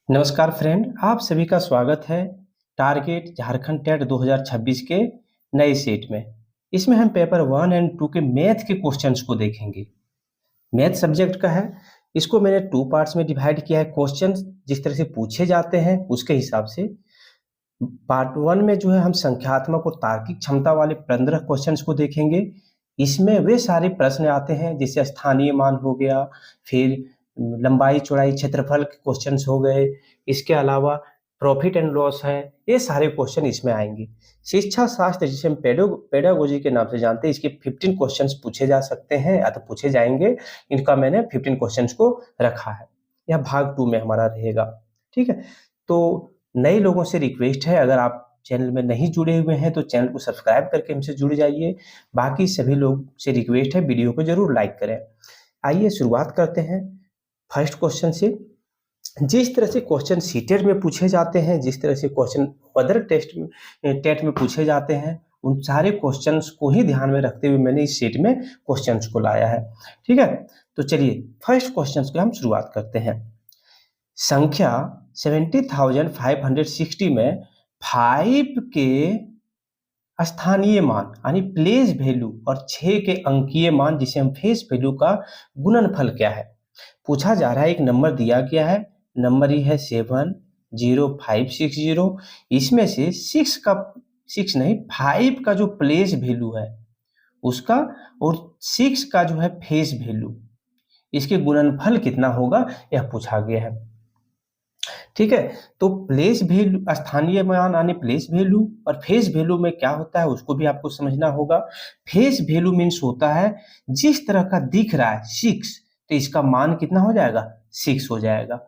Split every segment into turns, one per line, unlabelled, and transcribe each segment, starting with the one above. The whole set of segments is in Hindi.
नमस्कार फ्रेंड, आप सभी का स्वागत है टारगेट झारखंड टेट 2026 के नए सेट में। इसमें हम पेपर 1 एंड 2 के मैथ के क्वेश्चंस को देखेंगे। मैथ सब्जेक्ट का है। इसको मैंने 2 पार्ट्स में डिवाइड किया है। क्वेश्चंस जिस तरह से पूछे जाते हैं उसके हिसाब से पार्ट 1 में जो है हम संख्यात्मक और तार्किक क्षमता वाले 15 क्वेश्चंस को देखेंगे। इसमें वे सारे प्रश्न आते हैं जैसे स्थानीय मान हो गया, फिर लंबाई चौड़ाई क्षेत्रफल के क्वेश्चंस हो गए, इसके अलावा प्रॉफिट एंड लॉस है, ये सारे क्वेश्चन इसमें आएंगे। शिक्षा शास्त्र जिसे हम पेडागोजी के नाम से जानते हैं, इसके 15 क्वेश्चंस पूछे जा सकते हैं या तो पूछे जाएंगे। इनका मैंने 15 क्वेश्चंस को रखा है। यह भाग 2 में हमारा रहेगा। ठीक है, तो नए लोगों से रिक्वेस्ट है, अगर आप चैनल में नहीं जुड़े हुए हैं तो चैनल को सब्सक्राइब करके हमसे जुड़ जाइए। बाकी सभी लोग से रिक्वेस्ट है, वीडियो को जरूर लाइक करें। आइए शुरुआत करते हैं फर्स्ट क्वेश्चन से। जिस तरह से क्वेश्चन सीटेट में पूछे जाते हैं, जिस तरह से क्वेश्चन अदर टेट में पूछे जाते हैं, उन सारे क्वेश्चंस को ही ध्यान में रखते हुए मैंने इस सेट में क्वेश्चंस को लाया है। ठीक है, तो चलिए फर्स्ट क्वेश्चन की हम शुरुआत करते हैं। संख्या 70,560 में 5 के स्थानीय मान यानी प्लेस वैल्यू और 6 के अंकीय मान जिसे हम फेस वैल्यू का गुणनफल क्या है पूछा जा रहा है। एक नंबर दिया गया है, नंबर ही है 70560। इसमें से 5 का जो प्लेस वैल्यू है उसका और 6 का जो है फेस वैल्यू, इसके गुणनफल कितना होगा यह पूछा गया है। ठीक है, तो प्लेस वैल्यू स्थानीय मान यानी प्लेस वैल्यू और फेस वैल्यू में क्या होता है उसको भी आपको समझना होगा। फेस वैल्यू मीन्स होता है जिस तरह का दिख रहा है 6, तो इसका मान कितना हो जाएगा 6 हो जाएगा।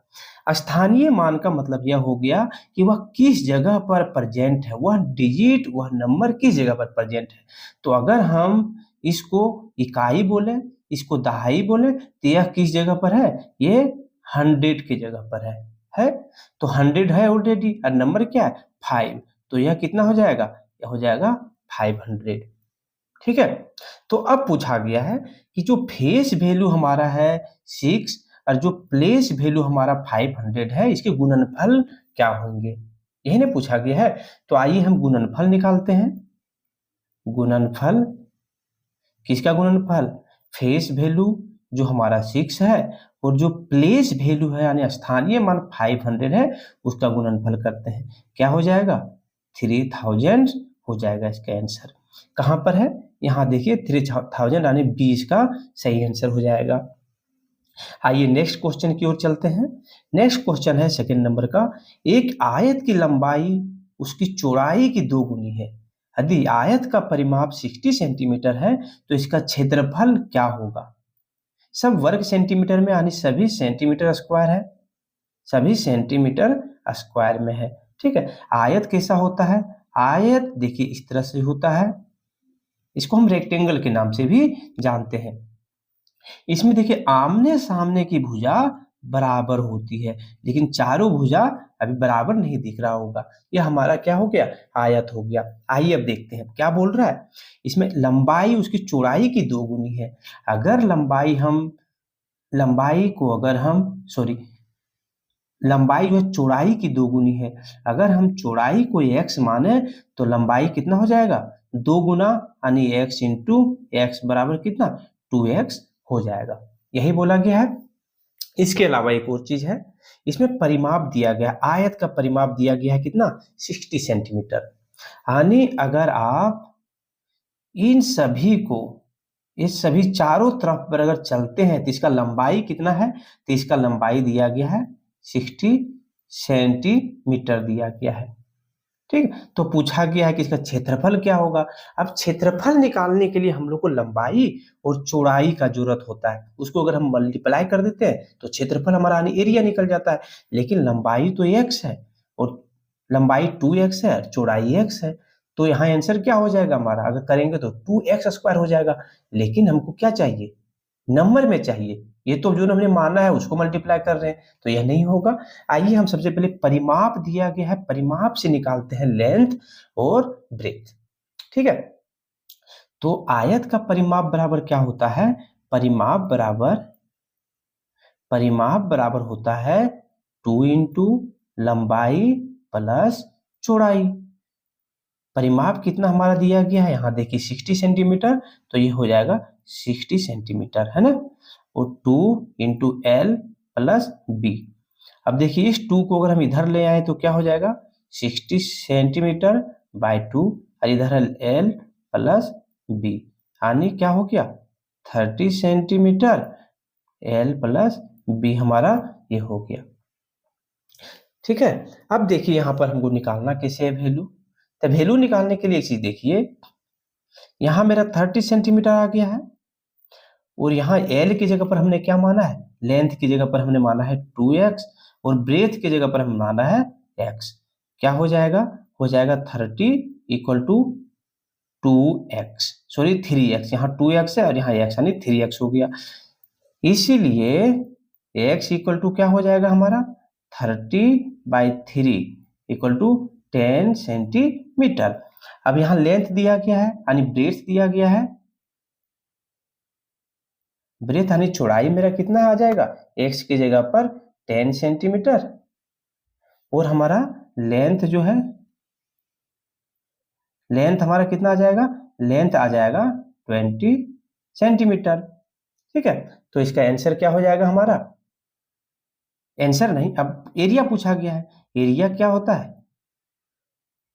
स्थानीय मान का मतलब यह हो गया कि वह किस जगह पर प्रेजेंट है, वह डिजिट वह नंबर किस जगह पर प्रेजेंट है। तो अगर हम इसको इकाई बोले, इसको दहाई बोले, तो यह किस जगह पर है, ये 100 की जगह पर है। तो 100 है ऑलरेडी और नंबर क्या है 5, तो यह कितना हो जाएगा, यह हो जाएगा 500। ठीक है, तो अब पूछा गया है कि जो फेस वैल्यू हमारा है 6 और जो प्लेस वैल्यू हमारा 500 है, इसके गुणनफल क्या होंगे, यही ना पूछा गया है। तो आइए हम गुणनफल निकालते हैं। गुणनफल किसका गुणनफल, फेस वैल्यू जो हमारा 6 है और जो प्लेस वैल्यू है यानी स्थानीय मान 500 है उसका गुणनफल करते हैं। क्या हो जाएगा 3000 हो जाएगा इसका आंसर। कहां पर है, यहाँ देखिए 3000 यानी 20 का सही आंसर हो जाएगा। आइए नेक्स्ट क्वेश्चन की ओर चलते हैं। नेक्स्ट क्वेश्चन है सेकंड नंबर का। एक आयत की लंबाई उसकी चौड़ाई की 2 गुनी है। यदि आयत का परिमाप 60 सेंटीमीटर है तो इसका क्षेत्रफल क्या होगा। सब वर्ग सेंटीमीटर में यानी सभी सेंटीमीटर स्क्वायर है, सभी सेंटीमीटर स्क्वायर में है। ठीक है, आयत कैसा होता है, आयत देखिए इस तरह से होता है, इसको हम रेक्टेंगल के नाम से भी जानते हैं। इसमें देखिए आमने सामने की भुजा बराबर होती है, लेकिन चारों भुजा अभी बराबर नहीं दिख रहा होगा। यह हमारा क्या हो गया, आयत हो गया। आइए अब देखते हैं क्या बोल रहा है। इसमें लंबाई उसकी चौड़ाई की 2 गुनी है। अगर लंबाई जो है चौड़ाई की 2 गुनी है, अगर हम चौड़ाई को x माने तो लंबाई कितना हो जाएगा 2 गुना यानी x इंटू एक्स बराबर कितना 2x हो जाएगा। यही बोला गया है। इसके अलावा एक और चीज है, इसमें परिमाप दिया गया, आयत का परिमाप दिया गया है कितना 60 सेंटीमीटर। यानी अगर आप इन सभी को इस सभी चारों तरफ पर अगर चलते हैं तो इसका लंबाई कितना है, तो इसका लंबाई दिया गया है 60 सेंटीमीटर दिया गया है। ठीक, तो पूछा गया है कि इसका क्षेत्रफल क्या होगा। अब क्षेत्रफल निकालने के लिए हम लोग को लंबाई और चौड़ाई का जरूरत होता है। उसको अगर हम मल्टीप्लाई कर देते हैं तो क्षेत्रफल हमारा एरिया निकल जाता है। लेकिन लंबाई तो x है और लंबाई 2x है और चौड़ाई x है, तो यहाँ आंसर क्या हो जाएगा हमारा, अगर करेंगे तो 2x स्क्वायर हो जाएगा। लेकिन हमको क्या चाहिए, नंबर में चाहिए। ये तो जो हमने माना है उसको मल्टीप्लाई कर रहे हैं, तो यह नहीं होगा। आइए हम सबसे पहले परिमाप दिया गया है, परिमाप से निकालते हैं लेंथ और ब्रेथ। ठीक है, तो आयत का परिमाप बराबर क्या होता है, परिमाप बराबर होता है 2 इंटू लंबाई प्लस चौड़ाई। परिमाप कितना हमारा दिया गया है, यहाँ देखिए 60 सेंटीमीटर, तो ये हो जाएगा 60 सेंटीमीटर, है ना। और 2 इंटू एल प्लस बी। अब देखिए इस 2 को अगर हम इधर ले आए तो क्या हो जाएगा, 60 सेंटीमीटर बाय 2, और इधर है एल प्लस बी, यानी क्या हो गया 30 सेंटीमीटर, एल प्लस बी हमारा ये हो गया। ठीक है, अब देखिए यहाँ पर हमको निकालना कैसे है वैल्यू। तो वैल्यू निकालने के लिए एक चीज देखिए, यहाँ मेरा 30 सेंटीमीटर आ गया है, और यहाँ एल की जगह पर हमने क्या माना है, लेंथ की जगह पर हमने माना है 2x, और ब्रेथ की जगह पर हम माना है x। क्या हो जाएगा, हो जाएगा 30 equal to 2x, sorry 3x, यहाँ 2x है और यहाँ x यानी 3x हो गया। इसीलिए x इक्वल टू क्या हो जाएगा हमारा 30/3 इक्वल टू 10 सेंटीमीटर। अब यहाँ लेंथ दिया गया है यानी ब्रेथ दिया गया है, ब्रेथ यानी चौड़ाई मेरा कितना आ जाएगा, x की जगह पर 10 सेंटीमीटर, और हमारा लेंथ जो है, लेंथ हमारा कितना आ जाएगा, लेंथ आ जाएगा 20 सेंटीमीटर। ठीक है, तो इसका आंसर क्या हो जाएगा हमारा, आंसर नहीं, अब एरिया पूछा गया है। एरिया क्या होता है,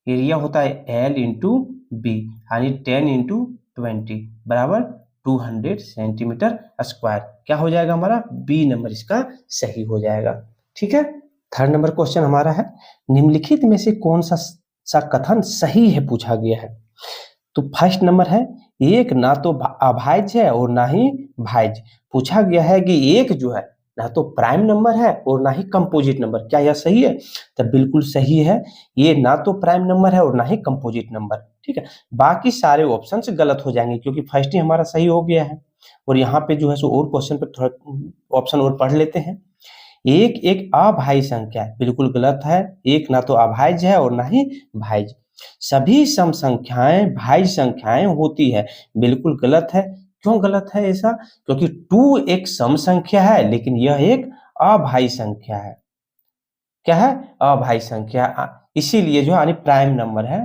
एरिया होता है एल इंटू बी, यानी 10 इंटू 20 बराबर 200 सेंटीमीटर स्क्वायर। क्या हो जाएगा हमारा, बी नंबर इसका सही हो जाएगा। ठीक है, थर्ड नंबर क्वेश्चन हमारा है, निम्नलिखित में से कौन सा कथन सही है पूछा गया है। तो फर्स्ट नंबर है, एक ना तो अभाज्य है और ना ही भाज्य। पूछा गया है कि एक जो है ना तो प्राइम नंबर है और ना ही कंपोजिट नंबर। क्या यह सही है, तो बिल्कुल सही है, ये ना तो प्राइम नंबर है और ना ही कंपोजिट नंबर। ठीक है, बाकी सारे ऑप्शंस गलत हो जाएंगे क्योंकि फर्स्ट ही हमारा सही हो गया है। और यहाँ पे जो है सो और क्वेश्चन पे थोड़ा ऑप्शन और पढ़ लेते हैं। एक अभाज्य संख्या है, बिल्कुल गलत है, एक ना तो अभाज्य है और ना ही भाज्य। सभी सम संख्याएं भाज्य संख्याएं होती है, बिल्कुल गलत है। क्यों गलत है ऐसा, क्योंकि 2 एक सम संख्या है लेकिन यह एक अभाज्य संख्या है। क्या है, अभाज्य संख्या, इसीलिए जो यानी प्राइम नंबर है,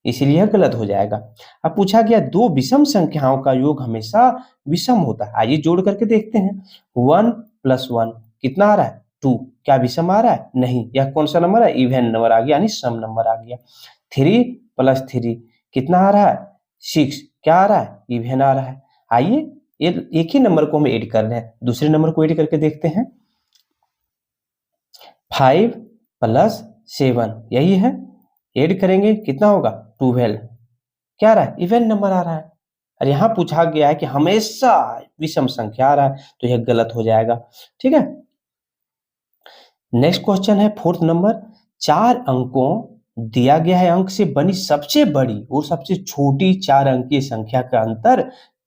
इसीलिए गलत हो जाएगा। अब पूछा गया दो विषम संख्याओं का योग हमेशा विषम होता है। आइए जोड़ करके देखते हैं। 1 + 1 कितना आ रहा है, 2। क्या विषम आ रहा है, नहीं। यह कौन सा नंबर है, इवन नंबर आ गया यानी सम नंबर आ गया। 3 + 3 कितना आ रहा है, 6। क्या आ रहा है, इवन आ रहा है। आइए एक ही नंबर को हम ऐड कर रहे हैं, दूसरे नंबर को ऐड करके देखते हैं। 5 + 7 यही है, ऐड करेंगे कितना होगा, 12। क्या आ रहा है, इवन नंबर आ रहा है। और यहाँ पूछा गया है कि हमेशा विषम संख्या आ रहा है, तो यह गलत हो जाएगा। ठीक है, नेक्स्ट क्वेश्चन है फोर्थ नंबर, 4 अंकों दिया गया है अंक से बनी सबसे बड़ी और सबसे छोटी 4 अंकीय संख्या का अंतर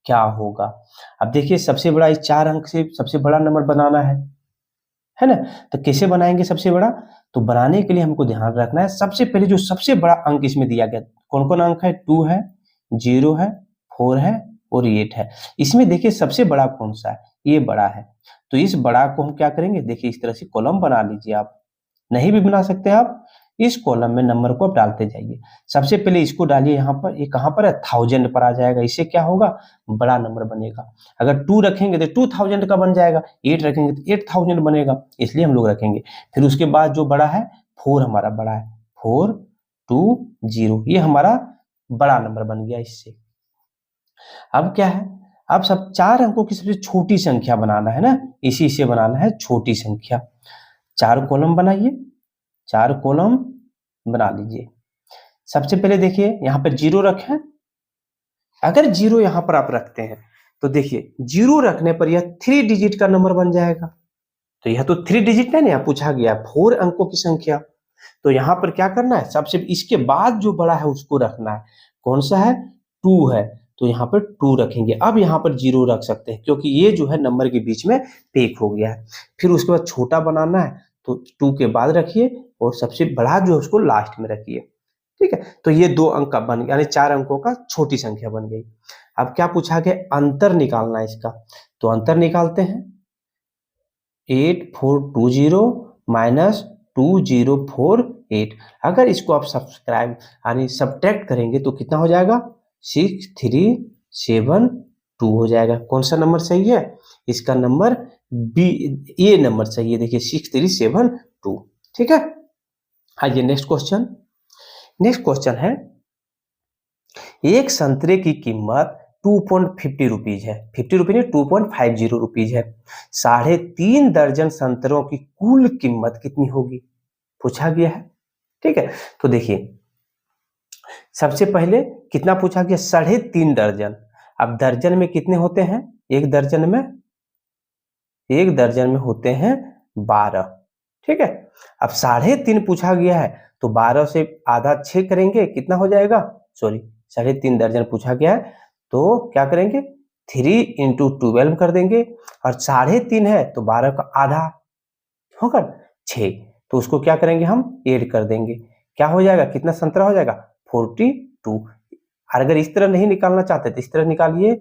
क्या होगा। अब देखिए सबसे बड़ा, इस 4 अंक से सबसे बड़ा नंबर बनाना है ना। तो कैसे बनाएंगे सबसे बड़ा, तो बनाने के लिए हमको ध्यान रखना है सबसे पहले जो सबसे बड़ा अंक इसमें दिया गया, कौन कौन अंक है, 2 है, 0 है, 4 है और 8 है। इसमें देखिए सबसे बड़ा कौन सा है, ये बड़ा है। तो इस बड़ा को हम क्या करेंगे, देखिए इस तरह से कॉलम बना लीजिए। आप नहीं भी बना सकते, आप इस कॉलम में नंबर को आप डालते जाइए। सबसे पहले इसको डालिए यहाँ पर, ये कहाँ पर है, 1000 पर आ जाएगा। इससे क्या होगा, बड़ा नंबर बनेगा। अगर 2 रखेंगे तो 2000 का बन जाएगा, 8 रखेंगे तो 8000 बनेगा, इसलिए हम लोग रखेंगे। फिर उसके बाद जो बड़ा है 4 हमारा बड़ा है, 420 ये हमारा बड़ा नंबर बन गया इससे। अब क्या है, अब सब 4 अंकों की सबसे छोटी संख्या बनाना है ना, इसी से बनाना है छोटी संख्या। 4 कॉलम बनाइए, 4 कॉलम बना लीजिए। सबसे पहले देखिए यहाँ पर 0 रखें। अगर 0 यहाँ पर आप रखते हैं तो देखिए 0 रखने पर यह 3 डिजिट का नंबर बन जाएगा। तो यह तो 3 डिजिट है ना, यहाँ पूछा गया 4 अंकों की संख्या। तो यहाँ पर क्या करना है, सबसे इसके बाद जो बड़ा है उसको रखना है। कौन सा है, 2 है, तो यहाँ पर 2 रखेंगे। अब यहाँ पर 0 रख सकते हैं क्योंकि ये जो है नंबर के बीच में पेक हो गया है। फिर उसके बाद छोटा बनाना है तो 2 के बाद रखिए और सबसे बड़ा जो है उसको लास्ट में रखिए। ठीक है, तो ये 2 अंक का बन, यानी 4 अंकों का छोटी संख्या बन गई। अब क्या पूछा गया, अंतर निकालना है इसका। तो अंतर निकालते हैं। 8420 माइनस 2048। अगर इसको आप सब्सक्राइब यानी सब्ट्रैक्ट करेंगे तो कितना हो जाएगा 6372 हो जाएगा। कौन सा नंबर सही है? इसका नंबर बी, ये नंबर सही है, देखिए 6372। ठीक है, आइए नेक्स्ट क्वेश्चन। नेक्स्ट क्वेश्चन है, एक संतरे की कीमत 2.50 रुपीज है, 50 रुपीज नहीं 2.50 रुपीज है। 3.5 दर्जन संतरों की कुल कीमत कितनी होगी, पूछा गया है। ठीक है, तो देखिए सबसे पहले कितना पूछा गया, 3.5 दर्जन। अब दर्जन में कितने होते हैं, एक दर्जन में होते हैं 12। ठीक है, अब 3.5 पूछा गया है तो 12 से आधा 6 करेंगे, कितना हो जाएगा, सॉरी 3.5 दर्जन पूछा गया है तो क्या करेंगे 3 इंटू 12 कर देंगे, और 3.5 है तो 12 का आधा होगा 6, तो उसको क्या करेंगे हम ऐड कर देंगे, क्या हो जाएगा, कितना संतरा हो जाएगा 42। अगर इस तरह नहीं निकालना चाहते तो इस तरह निकालिए,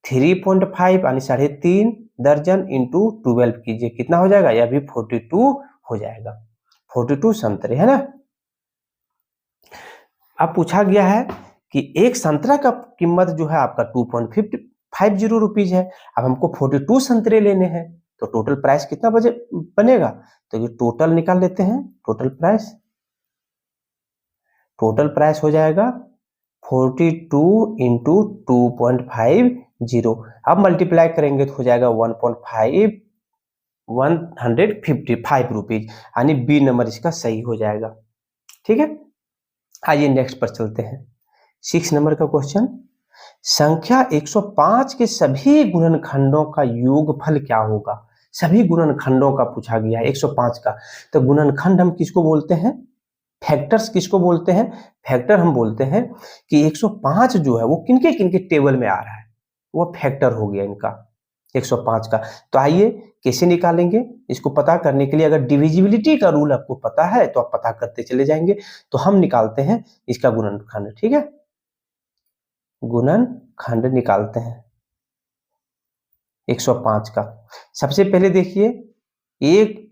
3.5 यानी 3.5 दर्जन इंटू 12 कीजिए, कितना हो जाएगा, यह भी 42 हो जाएगा। 42 संतरे है ना। अब पूछा गया है कि एक संतरा का कीमत जो है आपका 2.50 रुपीज है। अब हमको 42 संतरे लेने हैं तो टोटल प्राइस कितना बनेगा, तो ये टोटल निकाल लेते हैं। टोटल प्राइस हो जाएगा 42 इंटू 2.50। अब मल्टीप्लाई करेंगे तो हो जाएगा 155 रुपीज, यानी बी नंबर इसका सही हो जाएगा। ठीक है, आइए नेक्स्ट पर चलते हैं। 6 नंबर का क्वेश्चन, संख्या 105 के सभी गुणनखंडों का योगफल क्या होगा। सभी गुणनखंडों का पूछा गया है 105 का, तो गुणनखंड हम किसको बोलते हैं, फैक्टर्स किसको बोलते हैं, फैक्टर हम बोलते हैं कि 105 जो है वो किनके किनके टेबल में आ रहा है, वो फैक्टर हो गया इनका 105 का। तो आइए कैसे निकालेंगे, इसको पता करने के लिए अगर डिविजिबिलिटी का रूल आपको पता है तो आप पता करते चले जाएंगे। तो हम निकालते हैं इसका गुणनखंड। ठीक है, गुणनखंड निकालते हैं 105 का। सबसे पहले देखिए एक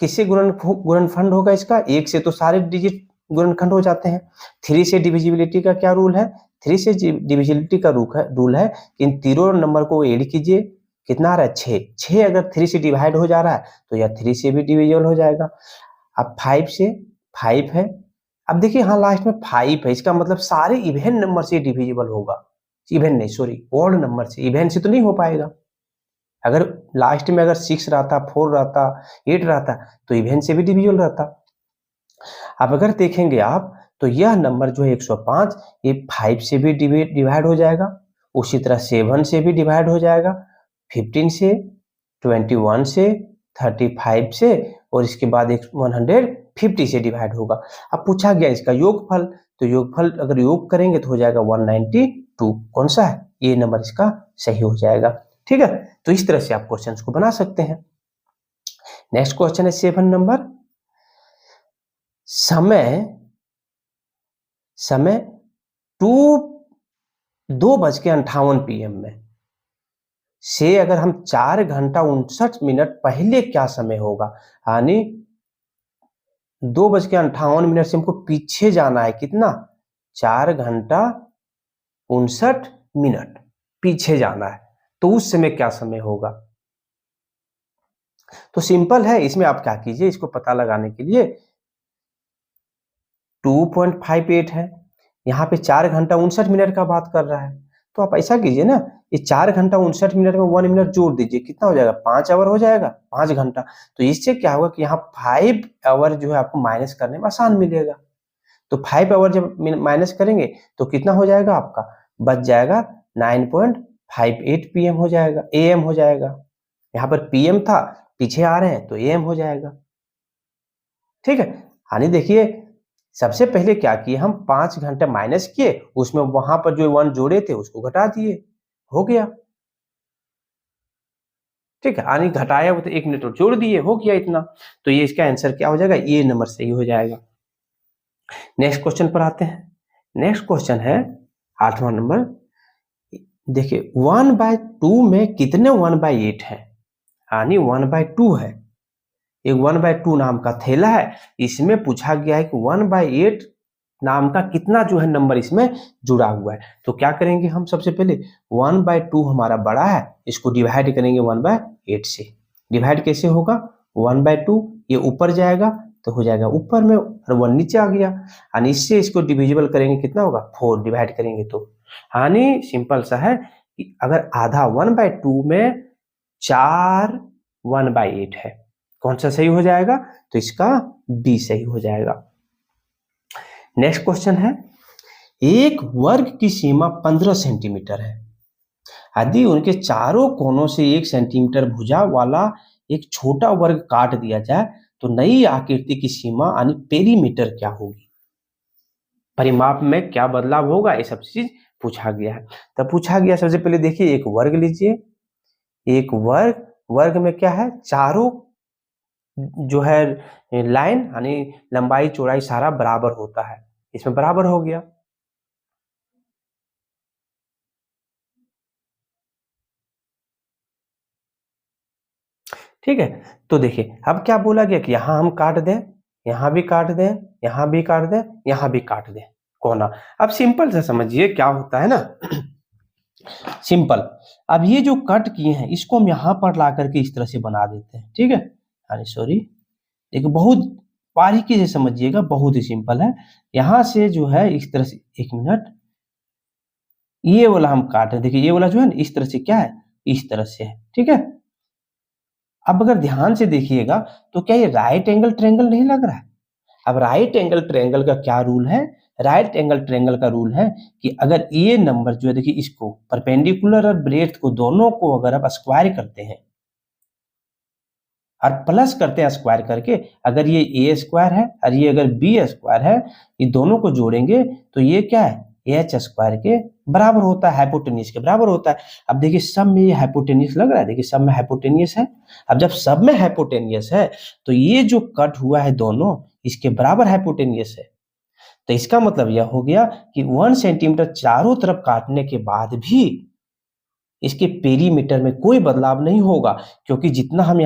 किससे गुणनखंड होगा इसका, एक से तो सारे डिजिट गुणनखंड हो जाते हैं। 3 से डिविजिबिलिटी का क्या रूल है, 3 से डिविजिबिलिटी का रूल है कि इन तीनों नंबर को ऐड कीजिए, कितना आ रहा है 6 अगर 3 से डिवाइड हो जा रहा है तो यह 3 से भी डिविजिबल हो जाएगा। अब 5 से 5 है, अब देखिए हाँ लास्ट में 5 है, इसका मतलब सारे इवन नंबर से डिविजिबल होगा, इवन नहीं सॉरी ऑड नंबर से, इवन से तो नहीं हो पाएगा। अगर लास्ट में अगर 6 रहता, 4 रहता, 8 रहता तो इवन से भी डिविजिबल रहता। अब अगर देखेंगे आप तो यह नंबर जो है 105 ये 5 से भी डिवाइड हो जाएगा, उसी तरह 7 से भी डिवाइड हो जाएगा, 15 से, 21 से, 35 से, और इसके बाद 150 से डिवाइड होगा। अब पूछा गया इसका योगफल, तो योगफल अगर योग करेंगे तो हो जाएगा 192। कौन सा है, ये नंबर इसका सही हो जाएगा। ठीक है, तो इस तरह से आप क्वेश्चंस को बना सकते हैं। नेक्स्ट क्वेश्चन है 7 नंबर, समय 2:58 PM में से अगर हम 4 घंटा 59 मिनट पहले क्या समय होगा, यानी 2:58 से हमको पीछे जाना है, कितना 4 घंटा 59 मिनट पीछे जाना है, तो उस समय क्या समय होगा। तो सिंपल है, इसमें आप क्या कीजिए, इसको पता लगाने के लिए 2.58 है, यहाँ पे 4 घंटा 59 मिनट का बात कर रहा है, तो आप ऐसा कीजिए ना, ये 4 घंटा 59 मिनट में 1 मिनट जोड़ दीजिए, कितना हो जाएगा 5 आवर हो जाएगा, 5 घंटा। तो इससे क्या होगा कि यहाँ 5 आवर जो है आपको माइनस करने में आसान मिलेगा। तो 5 आवर जब माइनस करेंगे तो कितना हो जाएगा आपका, बच जाएगा 9.58 PM हो जाएगा, AM हो जाएगा। यहाँ पर PM था, पीछे आ रहे हैं तो AM हो जाएगा। ठीक है, यानी देखिए सबसे पहले क्या किए हम 5 घंटे माइनस किए, उसमें वहां पर जो 1 जोड़े थे उसको घटा दिए, हो गया। ठीक है, यानी घटाया वो तो 1 मिनट और जोड़ दिए, हो गया इतना। तो ये इसका आंसर क्या हो जाएगा, ये नंबर सही हो जाएगा। नेक्स्ट क्वेश्चन पर आते हैं। नेक्स्ट क्वेश्चन है 8वां नंबर, देखिए 1/2 में कितने 1/8 है। यानी 1/2 है। एक 1/2 नाम का थैला है, इसमें पूछा गया है कि 1/8 नाम का कितना जो है नंबर इसमें जुड़ा हुआ है। तो क्या करेंगे हम, सबसे पहले 1/2 हमारा बड़ा है, इसको डिवाइड करेंगे 1/8 से। डिवाइड कैसे होगा, 1/2 ये ऊपर जाएगा तो हो जाएगा ऊपर में, और 1 नीचे आ गया, यानी इससे इसको डिविजिबल करेंगे कितना होगा, 4 डिवाइड करेंगे तो। यानी सिंपल सा है कि अगर आधा 1/2 में 4 1/8 है, कौन सा सही हो जाएगा, तो इसका बी सही हो जाएगा। नेक्स्ट क्वेश्चन है, एक वर्ग की सीमा 15 सेंटीमीटर है, यदि उनके चारों कोनों से 1 सेंटीमीटर भुजा वाला एक छोटा वर्ग काट दिया जाए तो नई आकृति की सीमा यानी पेरीमीटर क्या होगी, परिमाप में क्या बदलाव होगा, ये सब चीज पूछा गया है। तब पूछा गया, सबसे पहले देखिए एक वर्ग लीजिए, एक वर्ग में क्या है, चारों जो है लाइन यानी लंबाई चौड़ाई सारा बराबर होता है, इसमें बराबर हो गया। ठीक है, तो देखिए अब क्या बोला गया कि यहां हम काट दें, यहां भी काट दें, यहां भी काट दें, यहां भी काट दें कोना। अब सिंपल से समझिए क्या होता है ना, सिंपल। अब ये जो कट किए हैं इसको हम यहां पर ला करके इस तरह से बना देते हैं, ठीक है, अरे सॉरी, एक बहुत बारीकी से समझिएगा, बहुत ही सिंपल है। यहां से जो है इस तरह से, एक मिनट, ये वाला हम काट रहे, देखिए ये वाला जो है ना इस तरह से क्या है, इस तरह से है, ठीक है। अब अगर ध्यान से देखिएगा तो क्या ये राइट एंगल ट्रायंगल नहीं लग रहा है। अब राइट एंगल ट्रायंगल का क्या रूल है, राइट एंगल ट्रायंगल का रूल है कि अगर ये नंबर जो है, देखिए इसको परपेंडिकुलर और ब्रेड्थ को दोनों को अगर आप स्क्वायर करते हैं और प्लस करते हैं स्क्वायर करके, अगर ये ए स्क्वायर है और ये अगर बी स्क्वायर है, ये दोनों को जोड़ेंगे तो ये क्या है, एच स्क्वायर के बराबर होता है, हाइपोटेनियस के बराबर होता है। अब देखिए सब में ये हाइपोटेनियस लग रहा है, देखिए सब में हाइपोटेनियस है। अब जब सब में हाइपोटेनियस है तो ये जो कट हुआ है दोनों इसके बराबर हाइपोटेनियस है, तो इसका मतलब यह हो गया कि 1 सेंटीमीटर चारों तरफ काटने के बाद भी इसके पेरीमीटर में कोई बदलाव नहीं होगा, क्योंकि जितना हम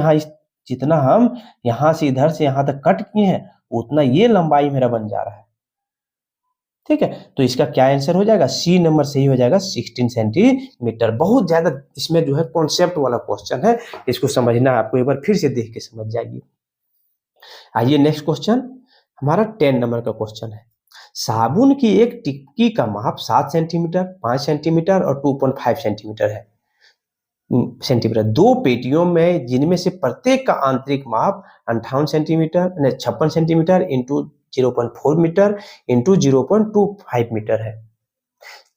यहां से इधर से यहां तक कट किए हैं उतना ये लंबाई मेरा बन जा रहा है। ठीक है, तो इसका क्या आंसर हो जाएगा, सी नंबर सही हो जाएगा, 16 सेंटीमीटर। बहुत ज्यादा इसमें जो है कॉन्सेप्ट वाला क्वेश्चन है, इसको समझना आपको, एक बार फिर से देख के समझ जाएगी। आइए नेक्स्ट क्वेश्चन, हमारा 10 नंबर का क्वेश्चन है। साबुन की एक टिक्की का माप 7 सेंटीमीटर, 5 सेंटीमीटर और 2.5 सेंटीमीटर है, सेंटीमीटर। दो पेटियों में जिनमें से प्रत्येक का आंतरिक माप 58 centimetre, 56 centimetre into 0.4 metre into 0.25 metre है,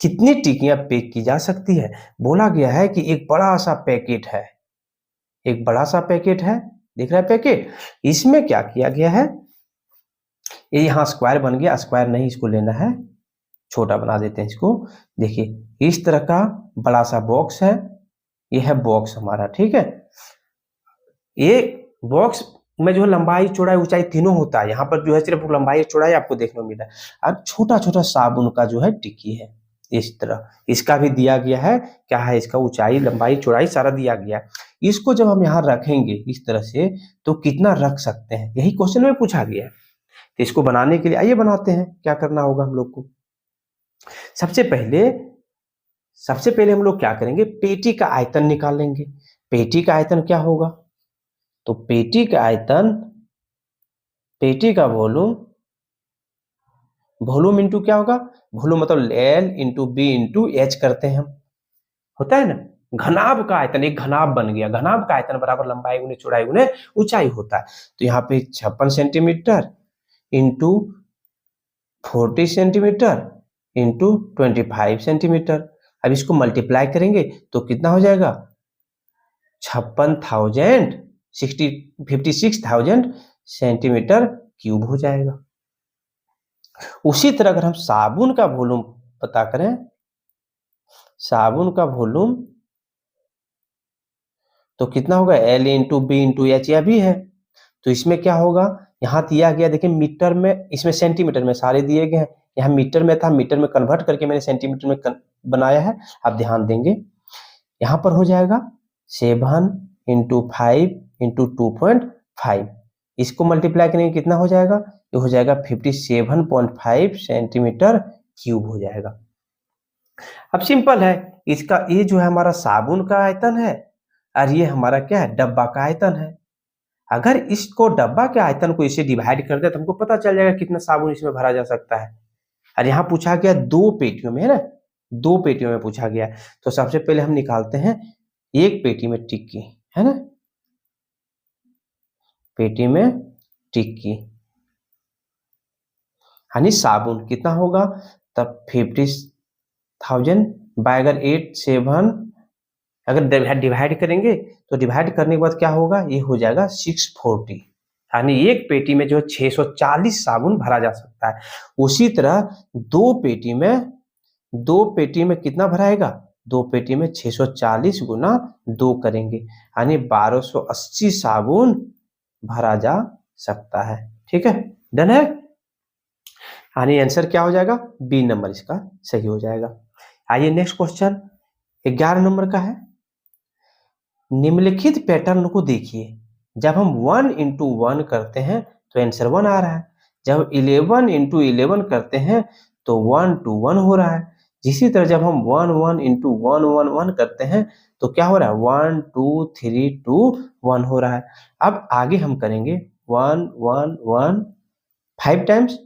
कितनी टिक्कियां पैक की जा सकती है। बोला गया है कि एक बड़ा सा पैकेट है, एक बड़ा सा पैकेट है, दिख रहा है पैकेट, इसमें क्या किया गया है, ये यहाँ स्क्वायर बन गया, स्क्वायर नहीं इसको लेना है, छोटा बना देते हैं इसको। देखिए इस तरह का बड़ा सा बॉक्स है, ये है बॉक्स हमारा, ठीक है। ये बॉक्स में जो है लंबाई चौड़ाई ऊंचाई तीनों होता है, यहाँ पर जो है सिर्फ लंबाई चौड़ाई आपको देखने को मिला है। अब छोटा छोटा साबुन का जो है टिक्की है इस तरह, इसका भी दिया गया है, क्या है इसका ऊंचाई लंबाई चौड़ाई सारा दिया गया है। इसको जब हम यहाँ रखेंगे इस तरह से तो कितना रख सकते हैं, यही क्वेश्चन में पूछा गया है। तो इसको बनाने के लिए आइए बनाते हैं, क्या करना होगा हम लोग को। सबसे पहले हम लोग क्या करेंगे, पेटी का आयतन निकालेंगे। पेटी का आयतन क्या होगा, तो पेटी का आयतन, पेटी का वॉल्यूम, वॉल्यूम इंटू क्या होगा, वॉल्यूम मतलब L into B into H करते हैं हम, होता है ना। घनाभ का आयतन, एक घनाभ बन गया, घनाभ का आयतन बराबर लंबाई गुने चौड़ाई गुने ऊंचाई होता है। तो यहाँ पे 56 centimetre into 40 centimetre into 25 centimetre. अब इसको मल्टीप्लाई करेंगे तो कितना हो जाएगा, 56,000 सेंटीमीटर क्यूब हो जाएगा। उसी तरह अगर हम साबुन का वॉल्यूम पता करें, साबुन का वॉल्यूम तो कितना होगा, L into B into H, यह भी है। तो इसमें क्या होगा, यहाँ दिया गया, देखिए मीटर में, इसमें सेंटीमीटर में सारे दिए गए हैं, यहाँ मीटर में था, मीटर में कन्वर्ट करके मैंने सेंटीमीटर में बनाया है। आप ध्यान देंगे यहाँ पर हो जाएगा 7 इंटू 5 इंटू 2.5, इसको मल्टीप्लाई करेंगे कितना हो जाएगा, ये हो जाएगा 57.5 सेंटीमीटर क्यूब हो जाएगा। अब सिंपल है, इसका ये जो है हमारा साबुन का आयतन है और ये हमारा क्या है, डब्बा का आयतन है। अगर इसको डब्बा के आयतन को इसे डिवाइड कर दे तो हमको पता चल जाएगा कितना साबुन इसमें भरा जा सकता है। और यहाँ पूछा गया 2 पेटियों में, है ना, 2 पेटियों में पूछा गया। तो सबसे पहले हम निकालते हैं एक पेटी में टिक्की, है ना, पेटी में टिक्की यानी साबुन कितना होगा, तब 50,000 बाय अगर 8 7 अगर डिवाइड करेंगे तो डिवाइड करने के बाद क्या होगा, ये हो जाएगा 640, यानी एक पेटी में जो 640 साबुन भरा जा सकता है। उसी तरह दो पेटी में कितना भराएगा, 2 पेटी में 640 गुना 2 करेंगे यानी 1280 साबुन भरा जा सकता है। ठीक है, डन है। यानी आंसर क्या हो जाएगा, बी नंबर इसका सही हो जाएगा। आइए नेक्स्ट क्वेश्चन 11 नंबर का है। निम्नलिखित पैटर्न को देखिए, जब हम 1 इंटू 1 करते हैं तो आंसर 1 आ रहा है, जब 11 इंटू 11 करते हैं तो 1 to 1 हो रहा है। इसी तरह जब हम 1 1 इंटू 1 1 1 करते हैं तो क्या हो रहा है, 1 2 3 2 1 हो रहा है। अब आगे हम करेंगे 1 1 1 5 टाइम्स,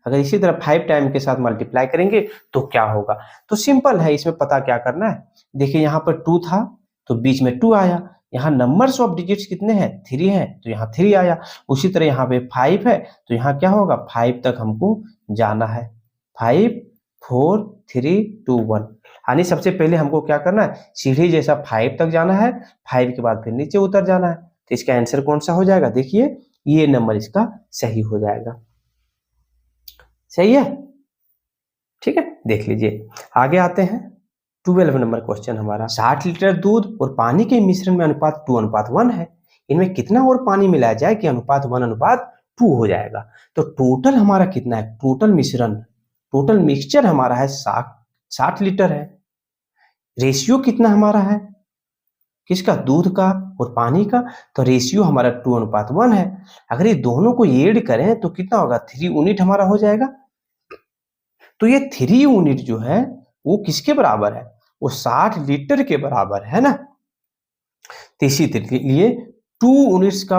अगर इसी तरह 5 टाइम के साथ मल्टीप्लाई करेंगे तो क्या होगा। तो सिंपल है, इसमें पता क्या करना है, देखिए यहाँ पर 2 था तो बीच में 2 आया, यहाँ नंबर्स ऑफ डिजिट्स कितने हैं, 3 है तो यहाँ 3 आया। उसी तरह यहाँ पे 5 है तो यहाँ क्या होगा, 5 तक हमको जाना है, 5 4 3 2 1, यानी सबसे पहले हमको क्या करना है, सीढ़ी जैसा 5 तक जाना है, 5 के बाद फिर नीचे उतर जाना है। तो इसका आंसर कौन सा हो जाएगा, देखिए ये नंबर इसका सही हो जाएगा। सही है, ठीक है, देख लीजिए। आगे आते हैं 12 नंबर क्वेश्चन हमारा। 60 लीटर दूध और पानी के मिश्रण में अनुपात 2:1 है, इनमें कितना और पानी मिलाया जाए कि अनुपात 1:2 हो जाएगा। तो टोटल हमारा कितना है, टोटल मिश्रण, टोटल मिक्सचर हमारा है 60 लीटर है। रेशियो कितना हमारा है, किसका, दूध का और पानी का, तो रेशियो हमारा 2:1 है। अगर ये दोनों को ऐड करें तो कितना होगा, 3 यूनिट हमारा हो जाएगा। तो ये 3 यूनिट जो है वो किसके बराबर है, वो 60 लीटर के बराबर है ना। तो इसी लिए 2 यूनिट्स का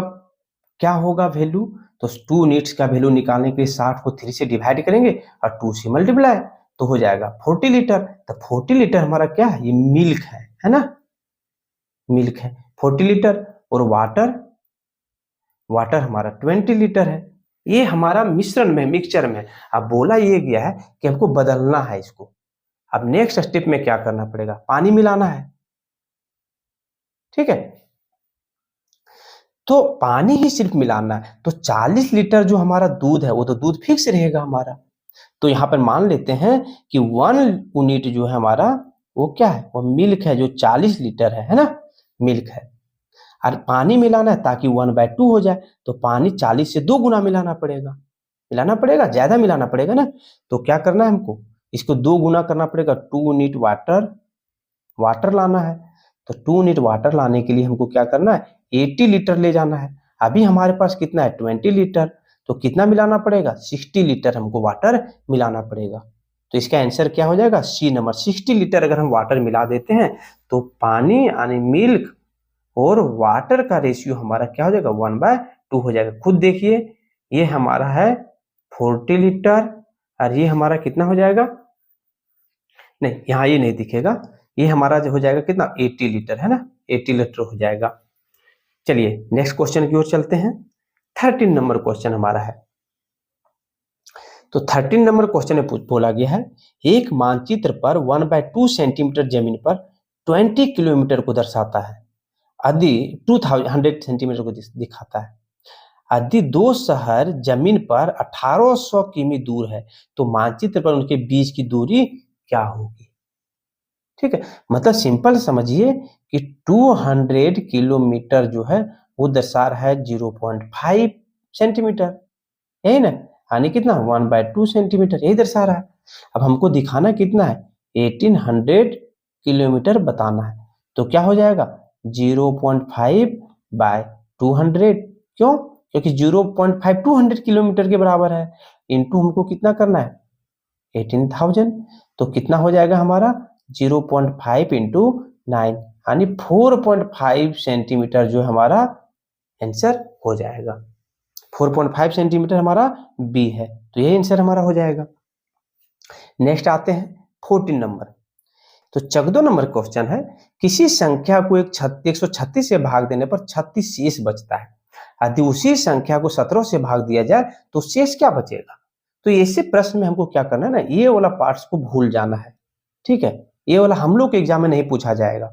क्या होगा वैल्यू, तो 2 यूनिट्स का वैल्यू निकालने के लिए 60 को 3 से डिवाइड करेंगे और 2 से मल्टीप्लाई तो हो जाएगा 40 लीटर। तो 40 लीटर हमारा क्या है, ये मिल्क है ना, मिल्क है 40 लीटर। और वाटर हमारा 20 लीटर है। ये हमारा मिश्रण में, मिक्सचर में। अब बोला ये गया है कि हमको बदलना है इसको। अब नेक्स्ट स्टेप में क्या करना पड़ेगा, पानी मिलाना है, ठीक है। तो पानी ही सिर्फ मिलाना है। तो 40 लीटर जो हमारा दूध है वो तो दूध फिक्स रहेगा हमारा। तो यहाँ पर मान लेते हैं कि 1 यूनिट जो है हमारा वो क्या है, वो मिल्क है, जो 40 लीटर है ना, मिल्क है। और पानी मिलाना है ताकि 1/2 हो जाए, तो पानी 40 से 2 गुना मिलाना पड़ेगा, ज्यादा मिलाना पड़ेगा ना। तो क्या करना है हमको, इसको 2 गुना करना पड़ेगा, 2 यूनिट वाटर लाना है। तो 2 यूनिट वाटर लाने के लिए हमको क्या करना है, 80 लीटर ले जाना है। अभी हमारे पास कितना है, 20 लीटर। तो कितना मिलाना पड़ेगा, 60 लीटर हमको वाटर मिलाना पड़ेगा। तो इसका आंसर क्या हो जाएगा, सी नंबर। 60 लीटर अगर हम वाटर मिला देते हैं तो पानी यानी मिल्क और वाटर का रेशियो हमारा क्या हो जाएगा, 1/2 हो जाएगा। खुद देखिए, ये हमारा है 40 लीटर और ये हमारा कितना हो जाएगा, नहीं यहाँ ये नहीं दिखेगा, ये हमारा जो हो जाएगा कितना, 80 लीटर है ना, 80 लीटर हो जाएगा। चलिए नेक्स्ट क्वेश्चन की ओर चलते हैं। 13 नंबर क्वेश्चन हमारा है। तो 13 नंबर क्वेश्चन में बोला गया है, एक मानचित्र पर 1/2 सेंटीमीटर जमीन पर 20 किलोमीटर को दर्शाता है, यदि 200 सेंटीमीटर को दिखाता है। यदि 2 शहर जमीन पर 1800 किमी दूर है तो मानचित्र पर उनके बीच की दूरी क्या होगी। ठीक है, मतलब सिंपल समझिए कि 200 किलोमीटर जो है वो दर्शा रहा है 0.5 सेंटीमीटर, यही ना, यानी कितना, 1/2 सेंटीमीटर, यही दर्शा रहा है। अब हमको दिखाना कितना है, 1800 किलोमीटर बताना है। तो क्या हो जाएगा, 0.5 बाय 200। क्यों? क्योंकि 0.5 200 किलोमीटर के बराबर है, इंटू हमको कितना करना है 18,000। तो कितना हो जाएगा हमारा 0.5 इंटू 9 यानी 4.5 सेंटीमीटर जो हमारा आंसर हो जाएगा। 4.5 सेंटीमीटर हमारा बी है, तो ये आंसर हमारा हो जाएगा। नेक्स्ट आते हैं 14 नंबर। तो 14 नंबर क्वेश्चन है, किसी संख्या को 136 से भाग देने पर 36 शेष बचता है, यदि उसी संख्या को 17 से भाग दिया जाए तो शेष क्या बचेगा। तो ऐसे प्रश्न में हमको क्या करना है ना, ये वाला पार्ट्स को भूल जाना है, ठीक है। ये वाला हम लोग के एग्जाम में नहीं पूछा जाएगा।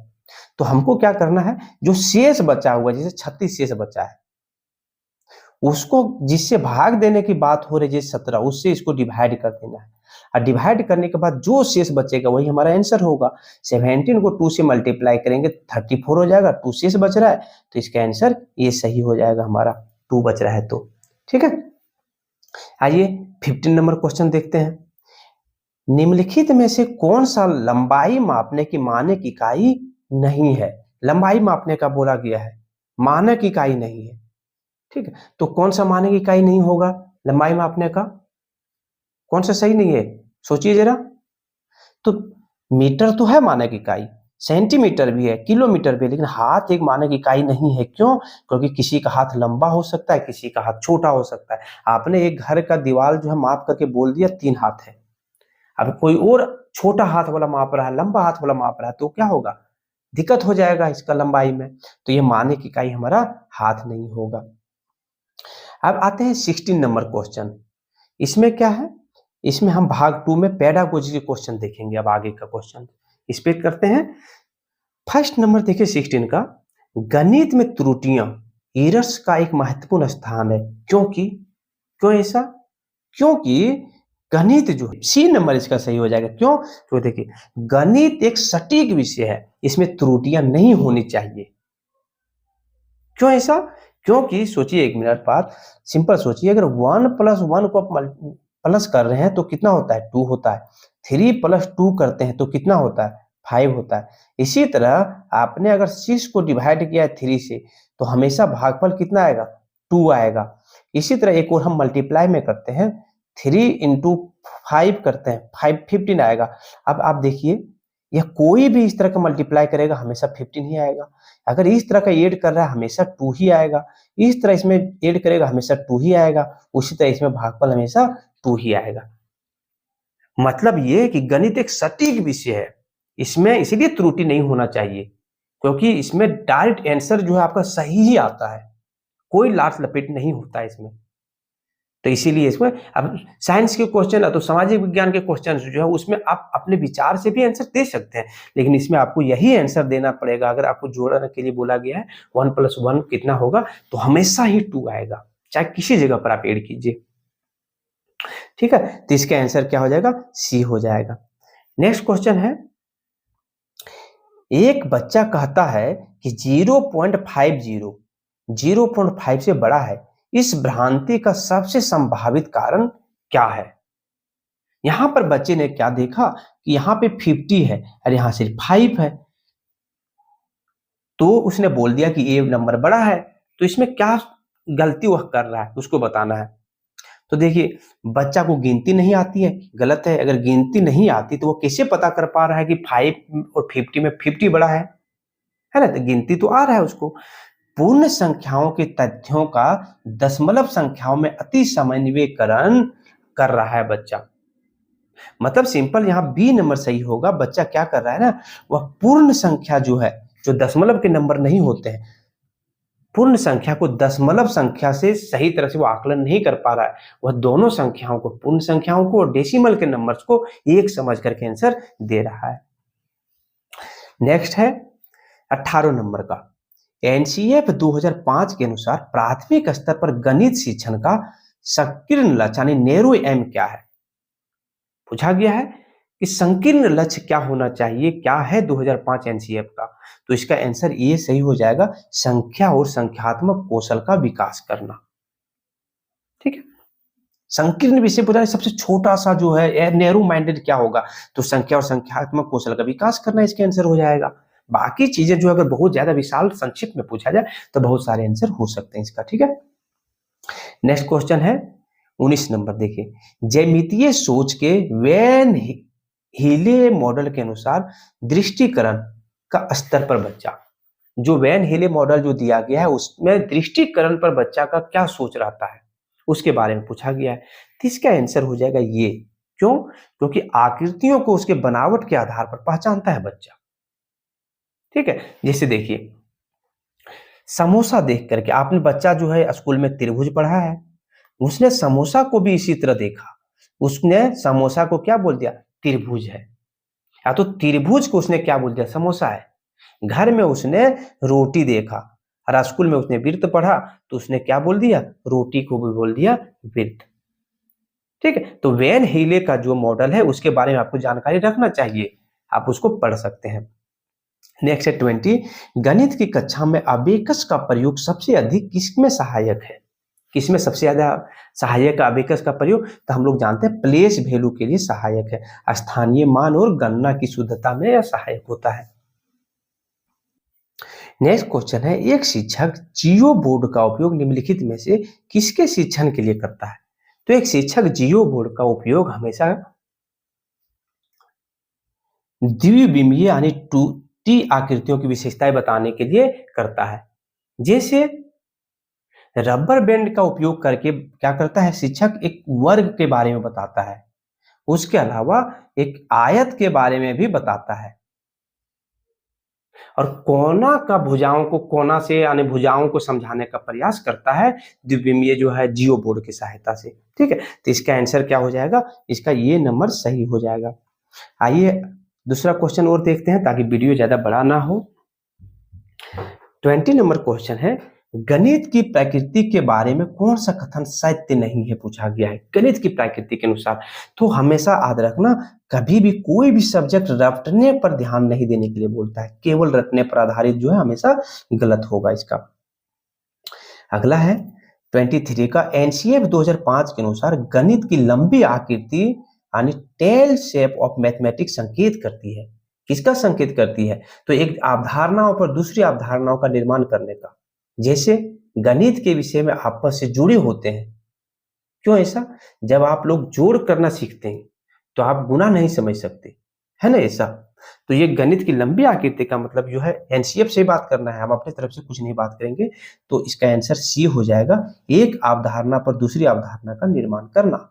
तो हमको क्या करना है, जो शेष बचा हुआ जैसे 36 शेष बचा है उसको जिससे भाग देने की बात हो रही है 17, उससे इसको डिवाइड कर देना है, और डिवाइड करने के बाद जो शेष बचेगा वही हमारा आंसर होगा। 17 को 2 से मल्टीप्लाई करेंगे 34 हो जाएगा, 2 शेष बच रहा है तो इसका आंसर ये सही हो जाएगा हमारा, 2 बच रहा है तो, ठीक है। आइए 15 नंबर क्वेश्चन देखते हैं। निम्नलिखित में से कौन सा लंबाई मापने की मानक इकाई नहीं है। लंबाई मापने का बोला गया है, मानक इकाई नहीं है, ठीक है। तो कौन सा मानक इकाई नहीं होगा लंबाई मापने का, कौन सा सही नहीं है, सोचिए जरा। तो मीटर तो है मानक इकाई, सेंटीमीटर भी है, किलोमीटर भी है, लेकिन हाथ एक मानक इकाई नहीं है। क्यों? क्योंकि किसी का हाथ लंबा हो सकता है, किसी का हाथ छोटा हो सकता है। आपने एक घर का दीवार जो है माप करके बोल दिया 3 हाथ है, अब कोई और छोटा हाथ वाला माप रहा है, लंबा हाथ वाला माप रहा है, तो क्या होगा, दिक्कत हो जाएगा इसका लंबाई में। तो ये मानक इकाई हमारा हाथ नहीं होगा। अब आते हैं 16 नंबर क्वेश्चन। इसमें क्या है, इसमें हम भाग 2 में पेडागोजी के क्वेश्चन देखेंगे। अब आगे का क्वेश्चन इस पे करते हैं। फर्स्ट नंबर देखिए 16 का, गणित में त्रुटियां एरर्स का एक महत्वपूर्ण स्थान है, क्योंकि क्यों ऐसा, क्योंकि गणित जो है, सी नंबर इसका सही हो जाएगा। क्यों? तो देखिए गणित एक सटीक विषय है, इसमें त्रुटियां नहीं होनी चाहिए। क्यों ऐसा? क्योंकि सोचिए, 1 मिनट बाद सिंपल सोचिए, अगर 1 + 1 को प्लस कर रहे हैं तो कितना होता है 2 होता है, 3 + 2 करते हैं तो कितना होता है 5 होता है। इसी तरह आपने अगर 6 को डिवाइड किया है 3 से तो हमेशा भागफल कितना आएगा 2 आएगा। इसी तरह एक और हम मल्टीप्लाई में करते हैं, 3 × 5 करते हैं 15 आएगा। अब आप देखिए, यह कोई भी इस तरह का मल्टीप्लाई करेगा हमेशा 15 ही आएगा। अगर इस तरह का ऐड कर रहा है हमेशा 2 ही आएगा, इस तरह इसमें ऐड करेगा हमेशा 2 ही आएगा, उसी तरह इसमें भागफल हमेशा 2 ही आएगा। मतलब ये कि गणित एक सटीक विषय है, इसमें इसीलिए त्रुटि नहीं होना चाहिए, क्योंकि इसमें डायरेक्ट आंसर जो है आपका सही ही आता है, कोई लाट लपेट नहीं होता है इसमें। तो इसीलिए इसमें अब साइंस के क्वेश्चन है तो सामाजिक विज्ञान के क्वेश्चन जो है उसमें आप अपने विचार से भी आंसर दे सकते हैं, लेकिन इसमें आपको यही आंसर देना पड़ेगा। अगर आपको जोड़ने के लिए बोला गया है 1 + 1 कितना होगा, तो हमेशा ही 2 आएगा, चाहे किसी जगह पर आप ऐड कीजिए, ठीक है। तो इसका आंसर क्या हो जाएगा, सी हो जाएगा। नेक्स्ट क्वेश्चन है, एक बच्चा कहता है कि 0.50 0.5 से बड़ा है, इस भ्रांति का सबसे संभावित कारण क्या है। यहां पर बच्चे ने क्या देखा कि यहां पे 50 है और यहां सिर्फ 5 है, तो उसने बोल दिया कि ये नंबर बड़ा है। तो इसमें क्या गलती वह कर रहा है उसको बताना है। तो देखिए, बच्चा को गिनती नहीं आती है, गलत है। अगर गिनती नहीं आती तो वो कैसे पता कर पा रहा है कि 5 और 50 में 50 बड़ा है ना। तो गिनती तो आ रहा है उसको। पूर्ण संख्याओं के तथ्यों का दशमलव संख्याओं में अति समन्वयकरण कर रहा है बच्चा। मतलब सिंपल यहाँ बी नंबर सही होगा। बच्चा क्या कर रहा है ना, वह पूर्ण संख्या जो है, जो दशमलव के नंबर नहीं होते हैं, पूर्ण संख्या को दशमलव संख्या से सही तरह से वो आकलन नहीं कर पा रहा है। वह दोनों संख्याओं को, पूर्ण संख्याओं को और डेसिमल के नंबर्स को एक समझ करके आंसर दे रहा है। नेक्स्ट है 18 नंबर का, एनसीएफ 2005 के अनुसार प्राथमिक स्तर पर गणित शिक्षण का संकीर्ण लक्ष्य यानी नैरो एम क्या है। पूछा गया है कि संकीर्ण लक्ष्य क्या होना चाहिए, क्या है 2005 एनसीएफ का। तो इसका आंसर ये सही हो जाएगा, संख्या और संख्यात्मक कौशल का विकास करना, ठीक है। संकीर्ण विषय पूछा है, सबसे छोटा सा जो है नैरो माइंडेड क्या होगा, तो संख्या और संख्यात्मक कौशल का विकास करना इसका आंसर हो जाएगा। बाकी चीजें जो अगर बहुत ज्यादा विशाल संक्षिप्त में पूछा जाए तो बहुत सारे आंसर हो सकते हैं इसका। ठीक है, नेक्स्ट क्वेश्चन है 19 नंबर। देखिए, ज्यामितीय सोच के वैन हीले मॉडल के अनुसार दृष्टिकरण का स्तर पर बच्चा, जो वैन हीले मॉडल जो दिया गया है उसमें दृष्टिकरण पर बच्चा का क्या सोच रहता है उसके बारे में पूछा गया है। तो इसका आंसर हो जाएगा ये। क्यों? क्योंकि आकृतियों को उसके बनावट के आधार पर पहचानता है बच्चा। ठीक है, जैसे देखिए, समोसा देख करके आपने, बच्चा जो है स्कूल में त्रिभुज पढ़ा है, उसने समोसा को भी इसी तरह देखा, उसने समोसा को क्या बोल दिया? त्रिभुज है। या तो त्रिभुज को उसने क्या बोल दिया? समोसा है। घर में उसने रोटी देखा और स्कूल में उसने वृत्त पढ़ा तो उसने क्या बोल दिया? रोटी को भी बोल दिया वृत्त। ठीक है, तो वैन हीले का जो मॉडल है उसके बारे में आपको जानकारी रखना चाहिए, आप उसको पढ़ सकते हैं। नेक्स्ट है 20, गणित की कक्षा में अबेकस का प्रयोग सबसे अधिक किसमें सहायक है? किसमें सबसे ज्यादा सहायक है अबेकस का प्रयोग? तो हम लोग जानते हैं प्लेस वैल्यू के लिए सहायक है, स्थानीय मान और गणना की शुद्धता में यह सहायक होता है। नेक्स्ट क्वेश्चन है, एक शिक्षक जियो बोर्ड का उपयोग निम्नलिखित में से किसके शिक्षण के लिए करता है? तो एक शिक्षक जियो बोर्ड का उपयोग हमेशा द्विविमीय यानी 2D आकृतियों की विशेषताएं बताने के लिए करता है। जैसे रबर बैंड का उपयोग करके क्या करता है शिक्षक? एक वर्ग के बारे में बताता है, उसके अलावा एक आयत के बारे में भी बताता है, और कोना का भुजाओं को, कोना से यानी भुजाओं को समझाने का प्रयास करता है द्विविमीय जो है जियो बोर्ड की सहायता से। ठीक है, तो इसका आंसर क्या हो जाएगा? इसका ये नंबर सही हो जाएगा। आइए दूसरा क्वेश्चन और देखते हैं ताकि वीडियो ज्यादा बड़ा ना हो। 20 नंबर क्वेश्चन है, गणित की प्रकृति के बारे में कौन सा कथन सत्य नहीं है? पूछा गया है गणित की प्रकृति के अनुसार। तो हमेशा याद रखना, कभी भी कोई भी सब्जेक्ट रटने पर ध्यान नहीं देने के लिए बोलता है, केवल रटने पर आधारित जो है हमेशा गलत होगा इसका। अगला है 23 का, एनसीएफ 2005 के अनुसार गणित की लंबी आकृति यानी टेल शेप ऑफ मैथमेटिक्स संकेत करती है। किसका संकेत करती है? तो एक अवधारणाओं पर दूसरी अवधारणाओं का निर्माण करने का। जैसे गणित के विषय में आपस से जुड़े होते हैं। क्यों ऐसा? जब आप लोग जोड़ करना सीखते हैं तो आप गुणा नहीं समझ सकते, है ना ऐसा? तो ये गणित की लंबी आकृति का मतलब जो है एनसीएफ से बात करना है, हम अपनी तरफ से कुछ नहीं बात करेंगे। तो इसका आंसर सी हो जाएगा, एक अवधारणा पर दूसरी अवधारणा का निर्माण करना।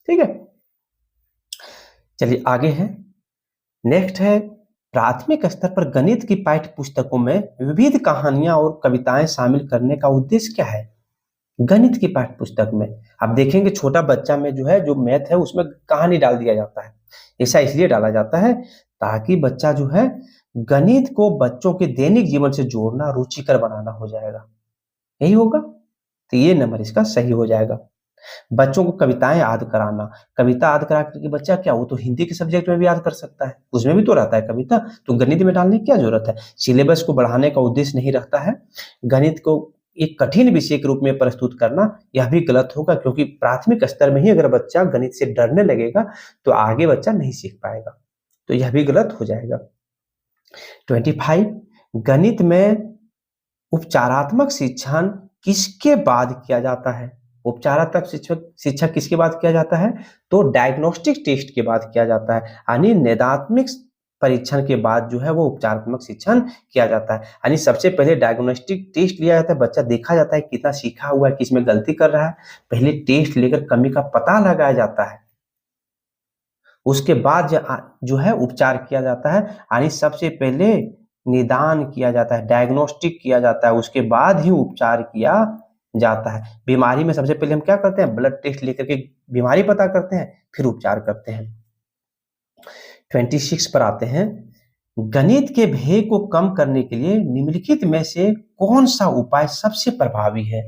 ठीक है, चलिए आगे है। नेक्स्ट है, प्राथमिक स्तर पर गणित की पाठ्य पुस्तकों में विविध कहानियां और कविताएं शामिल करने का उद्देश्य क्या है? गणित की पाठ्य पुस्तक में आप देखेंगे छोटा बच्चा में जो है, जो मैथ है उसमें कहानी डाल दिया जाता है। ऐसा इसलिए डाला जाता है ताकि बच्चा जो है गणित को बच्चों के दैनिक जीवन से जोड़ना, रुचिकर बनाना हो जाएगा। यही होगा, तो ये नंबर इसका सही हो जाएगा। बच्चों को कविताएं याद कराना, कविता याद करा करके बच्चा क्या, वो तो हिंदी के सब्जेक्ट में भी याद कर सकता है, उसमें भी तो रहता है कविता, तो गणित में डालने की क्या जरूरत है? सिलेबस को बढ़ाने का उद्देश्य नहीं रखता है। गणित को एक कठिन विषय के रूप में प्रस्तुत करना, यह भी गलत होगा, क्योंकि प्राथमिक स्तर में ही अगर बच्चा गणित से डरने लगेगा तो आगे बच्चा नहीं सीख पाएगा, तो यह भी गलत हो जाएगा। 25, गणित में उपचारात्मक शिक्षण किसके बाद किया जाता है? उपचारात्मक शिक्षा किसके बाद किया जाता है? तो डायग्नोस्टिक टेस्ट के बाद किया जाता है, यानी निदात्मक परीक्षण के बाद जो है वो उपचारात्मक शिक्षण किया जाता है। यानी सबसे पहले डायग्नोस्टिक टेस्ट लिया जाता है, बच्चा देखा जाता है कितना सीखा हुआ है, किसमें गलती कर रहा है, पहले टेस्ट लेकर कमी का पता लगाया जाता है, उसके बाद जो है उपचार किया जाता है। यानी सबसे पहले निदान किया जाता है, डायग्नोस्टिक किया जाता है, उसके बाद ही उपचार किया जाता है। बीमारी में सबसे पहले हम क्या करते हैं? ब्लड टेस्ट लेकर के बीमारी पता करते हैं, फिर उपचार करते हैं। 26 पर आते हैं, गणित के भय को कम करने के लिए निम्नलिखित में से कौन सा उपाय सबसे प्रभावी है?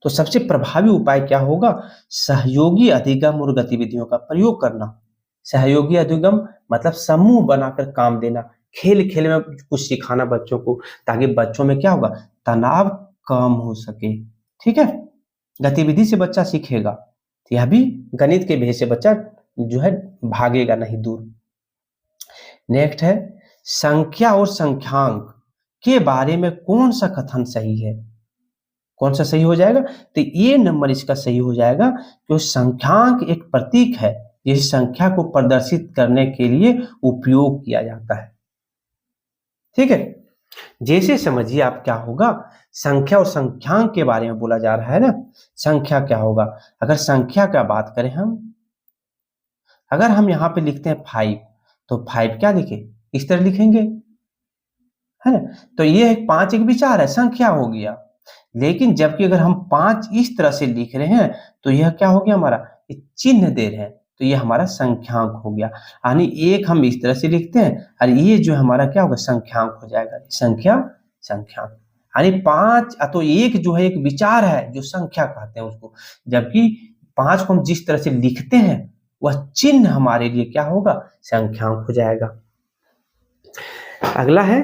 तो सबसे प्रभावी उपाय क्या होगा? सहयोगी अधिगम और गतिविधियों का प्रयोग करना। सहयोगी अधिगम मतलब समूह बनाकर काम देना, खेल खेल में कुछ सिखाना बच्चों को, ताकि बच्चों में क्या होगा? तनाव कम हो सके। ठीक है, गतिविधि से बच्चा सीखेगा, तो यह भी गणित के भय से बच्चा जो है भागेगा नहीं दूर। नेक्स्ट है संख्या और संख्यांक के बारे में कौन सा कथन सही है? कौन सा सही हो जाएगा? तो ये नंबर इसका सही हो जाएगा कि संख्यांक एक प्रतीक है जिस संख्या को प्रदर्शित करने के लिए उपयोग किया जाता है। ठीक है, जैसे समझिए आप क्या होगा, संख्या और संख्यांक के बारे में बोला जा रहा है ना। संख्या क्या होगा? अगर संख्या का बात करें अगर हम यहाँ पे लिखते हैं 5, तो 5 क्या लिखे? इस तरह लिखेंगे, है ना। तो ये एक 5 एक विचार है, संख्या हो गया। लेकिन जबकि अगर हम 5 इस तरह से लिख रहे हैं तो यह क्या हो गया हमारा? चिन्ह दे रहे हैं, तो ये हमारा संख्यांक हो गया। यानी एक हम इस तरह से लिखते हैं और ये जो हमारा क्या होगा? संख्यांक हो जाएगा। संख्या संख्यांक यानी 5 तो एक जो है एक विचार है जो संख्या कहते हैं उसको, जबकि 5 को हम जिस तरह से लिखते हैं वह चिन्ह हमारे लिए क्या होगा? संख्यांक हो जाएगा। अगला है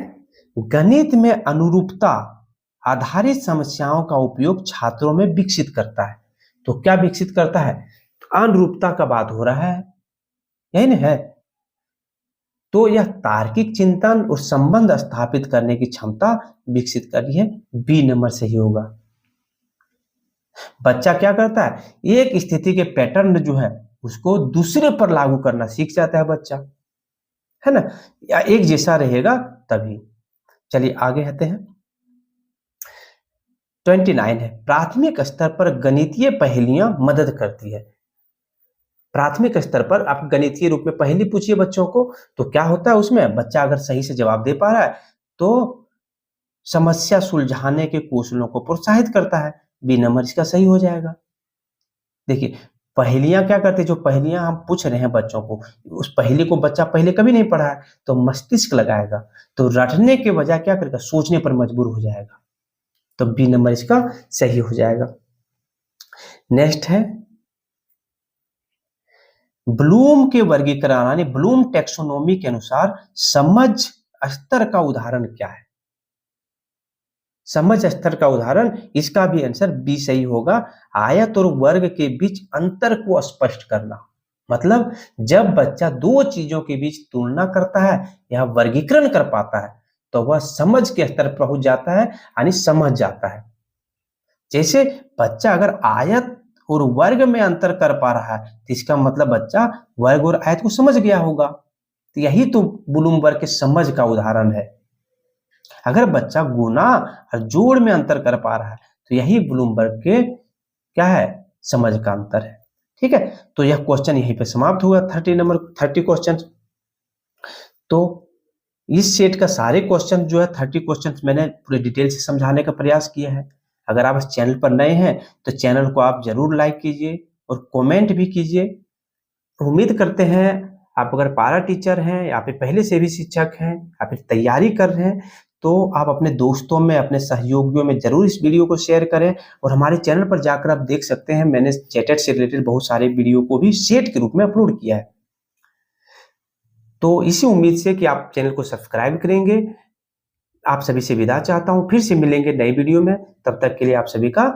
गणित में अनुरूपता आधारित समस्याओं का उपयोग छात्रों में विकसित करता है। तो क्या विकसित करता है? अनुरूपता का बात हो रहा है, यही ना है। तो यह तार्किक चिंतन और संबंध स्थापित करने की क्षमता विकसित कर रही है। बी नंबर सही होगा। बच्चा क्या करता है? एक स्थिति के पैटर्न जो है उसको दूसरे पर लागू करना सीख जाता है बच्चा, है ना, या एक जैसा रहेगा तभी। चलिए आगे आते हैं। 29 है प्राथमिक स्तर पर गणितीय पहेलियां मदद करती है। प्राथमिक स्तर पर आप गणितीय रूप में पहेली पूछिए बच्चों को, तो क्या होता है उसमें बच्चा अगर सही से जवाब दे पा रहा है तो समस्या सुलझाने के कौशलों को प्रोत्साहित करता है। बी नंबर इसका सही हो जाएगा। देखिए पहेलियां क्या करती है, जो पहेलियां हम पूछ रहे हैं बच्चों को, उस पहेली को बच्चा पहले कभी नहीं पढ़ा है तो मस्तिष्क लगाएगा, तो रटने के बजाय क्या करेगा? सोचने पर मजबूर हो जाएगा। तो बी नंबर इसका सही हो जाएगा। नेक्स्ट है ब्लूम के वर्गीकरण यानी ब्लूम टेक्सोनोमी के अनुसार समझ स्तर का उदाहरण क्या है? समझ स्तर का उदाहरण, इसका भी आंसर बी सही होगा। आयत और वर्ग के बीच अंतर को स्पष्ट करना। मतलब जब बच्चा दो चीजों के बीच तुलना करता है या वर्गीकरण कर पाता है तो वह समझ के स्तर पर पहुंच जाता है, यानी समझ जाता है। जैसे बच्चा अगर आयत और वर्ग में अंतर कर पा रहा है तो इसका मतलब बच्चा वर्ग और आयत को समझ गया होगा। तो यही तो ब्लूमबर्ग के समझ का उदाहरण है। अगर बच्चा गुणा और जोड़ में अंतर कर पा रहा है तो यही ब्लूमबर्ग के क्या है? समझ का अंतर है। ठीक है, तो यह क्वेश्चन यहीं पे समाप्त हुआ। 30 क्वेश्चन। तो इस सेट का सारे क्वेश्चन जो है 30 क्वेश्चन मैंने पूरे डिटेल से समझाने का प्रयास किया है। अगर आप इस चैनल पर नए हैं तो चैनल को आप जरूर लाइक कीजिए और कमेंट भी कीजिए। उम्मीद करते हैं आप अगर पारा टीचर हैं या फिर पहले से भी शिक्षक हैं या फिर तैयारी कर रहे हैं तो आप अपने दोस्तों में, अपने सहयोगियों में जरूर इस वीडियो को शेयर करें। और हमारे चैनल पर जाकर आप देख सकते हैं मैंने चैटेड से रिलेटेड बहुत सारे वीडियो को भी सेट के रूप में अपलोड किया है। तो इसी उम्मीद से कि आप चैनल को सब्सक्राइब करेंगे, आप सभी से विदा चाहता हूं। फिर से मिलेंगे नई वीडियो में, तब तक के लिए आप सभी का